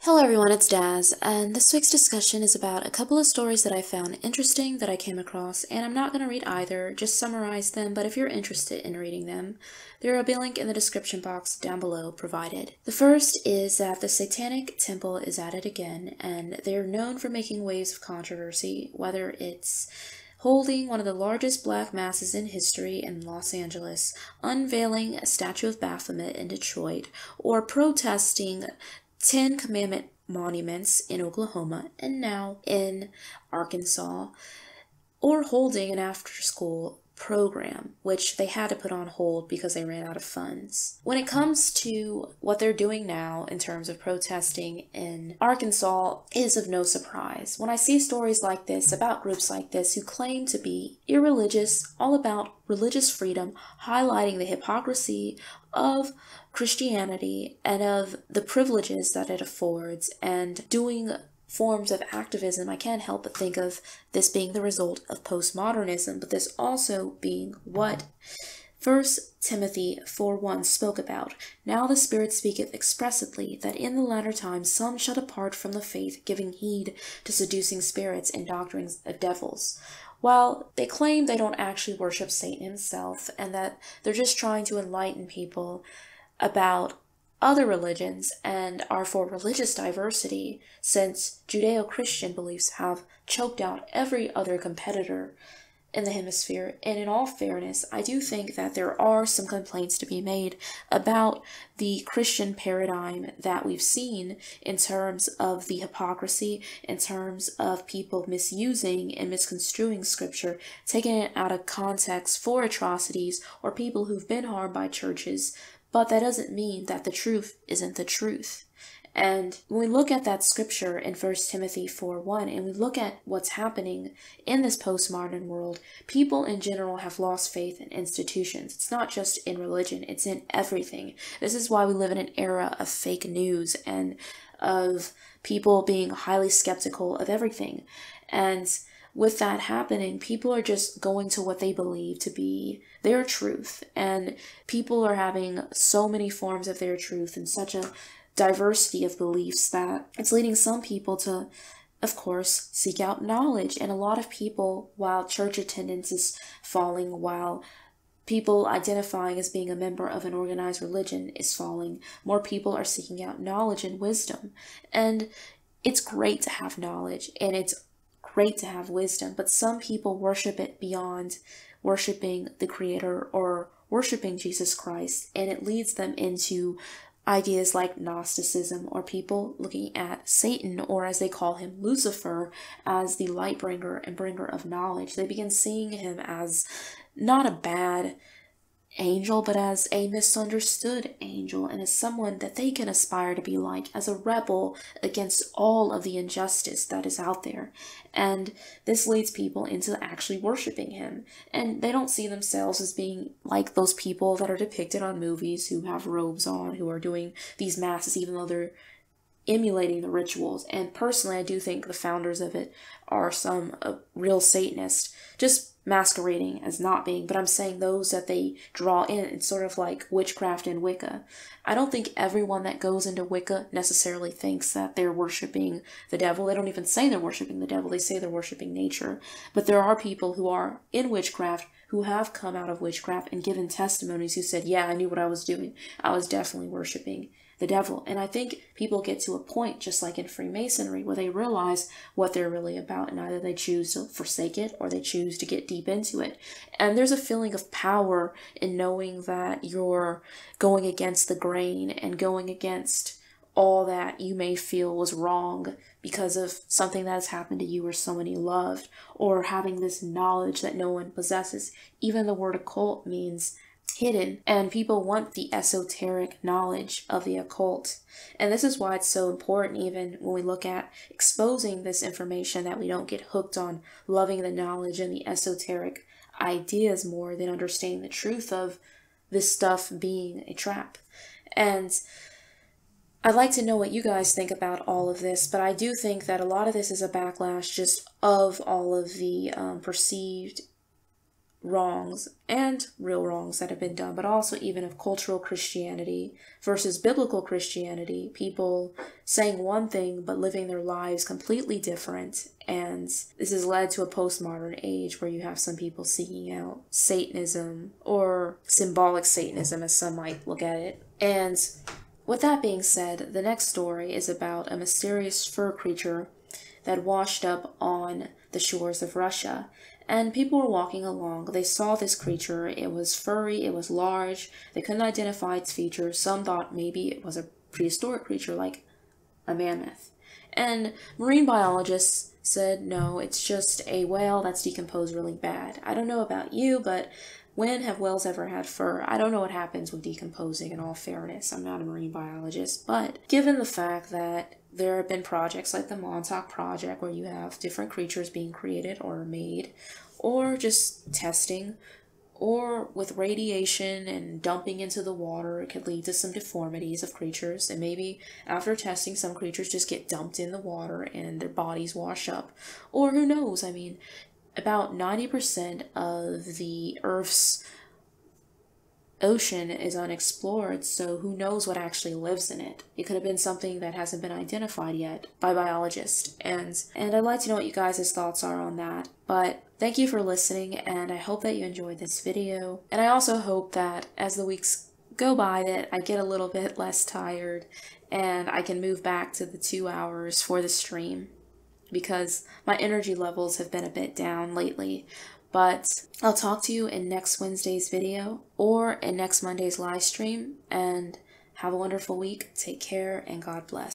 Hello everyone, it's Daz, and this week's discussion is about a couple of stories that I found interesting that I came across, and I'm not going to read either, just summarize them, but if you're interested in reading them, there will be a link in the description box down below provided. The first is that the Satanic Temple is at it again, and they're known for making waves of controversy, whether it's holding one of the largest black masses in history in Los Angeles, unveiling a statue of Baphomet in Detroit, or protesting Ten Commandment monuments in Oklahoma and now in Arkansas, or holding an after-school program, which they had to put on hold because they ran out of funds. When it comes to what they're doing now in terms of protesting in Arkansas is of no surprise. When I see stories like this about groups like this who claim to be irreligious, all about religious freedom, highlighting the hypocrisy of Christianity and of the privileges that it affords, and doing forms of activism, I can't help but think of this being the result of postmodernism, but this also being what 1 Timothy 4:1 spoke about. Now the Spirit speaketh expressly, that in the latter times some shall depart from the faith, giving heed to seducing spirits and doctrines of devils. While they claim they don't actually worship Satan himself, and that they're just trying to enlighten people about other religions and are for religious diversity, since Judeo-Christian beliefs have choked out every other competitor in the hemisphere. And in all fairness, I do think that there are some complaints to be made about the Christian paradigm that we've seen in terms of the hypocrisy, in terms of people misusing and misconstruing scripture, taking it out of context for atrocities or people who've been harmed by churches. But that doesn't mean that the truth isn't the truth. And when we look at that scripture in 1 Timothy 4:1, and we look at what's happening in this postmodern world, people in general have lost faith in institutions. It's not just in religion, it's in everything. This is why we live in an era of fake news and of people being highly skeptical of everything. And with that happening, people are just going to what they believe to be their truth. And people are having so many forms of their truth and such a diversity of beliefs that it's leading some people to, of course, seek out knowledge. And a lot of people, while church attendance is falling, while people identifying as being a member of an organized religion is falling, more people are seeking out knowledge and wisdom. And it's great to have knowledge, and it's great to have wisdom, but some people worship it beyond worshiping the Creator or worshiping Jesus Christ, and it leads them into ideas like Gnosticism, or people looking at Satan, or as they call him, Lucifer, as the light bringer and bringer of knowledge. They begin seeing him as not a bad angel, but as a misunderstood angel, and as someone that they can aspire to be like, as a rebel against all of the injustice that is out there. And this leads people into actually worshiping him, and they don't see themselves as being like those people that are depicted on movies who have robes on, who are doing these masses even though they're emulating the rituals. And personally, I do think the founders of it are some real Satanists, just masquerading as not being, but I'm saying those that they draw in. It's sort of like witchcraft and Wicca. I don't think everyone that goes into Wicca necessarily thinks that they're worshiping the devil. They don't even say they're worshiping the devil. They say they're worshiping nature. But there are people who are in witchcraft who have come out of witchcraft and given testimonies who said, yeah, I knew what I was doing. I was definitely worshiping the devil. And I think people get to a point, just like in Freemasonry, where they realize what they're really about, and either they choose to forsake it or they choose to get deep into it. And there's a feeling of power in knowing that you're going against the grain and going against all that you may feel was wrong because of something that has happened to you or someone you loved, or having this knowledge that no one possesses. Even the word occult means hidden, and people want the esoteric knowledge of the occult. And this is why it's so important, even when we look at exposing this information, that we don't get hooked on loving the knowledge and the esoteric ideas more than understanding the truth of this stuff being a trap. And I'd like to know what you guys think about all of this, but I do think that a lot of this is a backlash just of all of the perceived wrongs and real wrongs that have been done, but also even of cultural Christianity versus biblical Christianity. People saying one thing but living their lives completely different. And this has led to a postmodern age where you have some people seeking out Satanism, or symbolic Satanism as some might look at it. And with that being said, the next story is about a mysterious fur creature that washed up on the shores of Russia. And people were walking along. They saw this creature. It was furry. It was large. They couldn't identify its features. Some thought maybe it was a prehistoric creature like a mammoth. And marine biologists said, no, it's just a whale that's decomposed really bad. I don't know about you, but when have whales ever had fur? I don't know what happens with decomposing, in all fairness. I'm not a marine biologist. But given the fact that there have been projects like the Montauk Project where you have different creatures being created or made, or just testing, or with radiation and dumping into the water, it could lead to some deformities of creatures. And maybe after testing, some creatures just get dumped in the water and their bodies wash up. Or who knows? I mean, about 90% of the Earth's ocean is unexplored, so who knows what actually lives in it. It could have been something that hasn't been identified yet by biologists, and I'd like to know what you guys' thoughts are on that. But thank you for listening, and I hope that you enjoyed this video, and I also hope that as the weeks go by that I get a little bit less tired and I can move back to the 2 hours for the stream, because my energy levels have been a bit down lately. But I'll talk to you in next Wednesday's video or in next Monday's live stream, and have a wonderful week. Take care and God bless.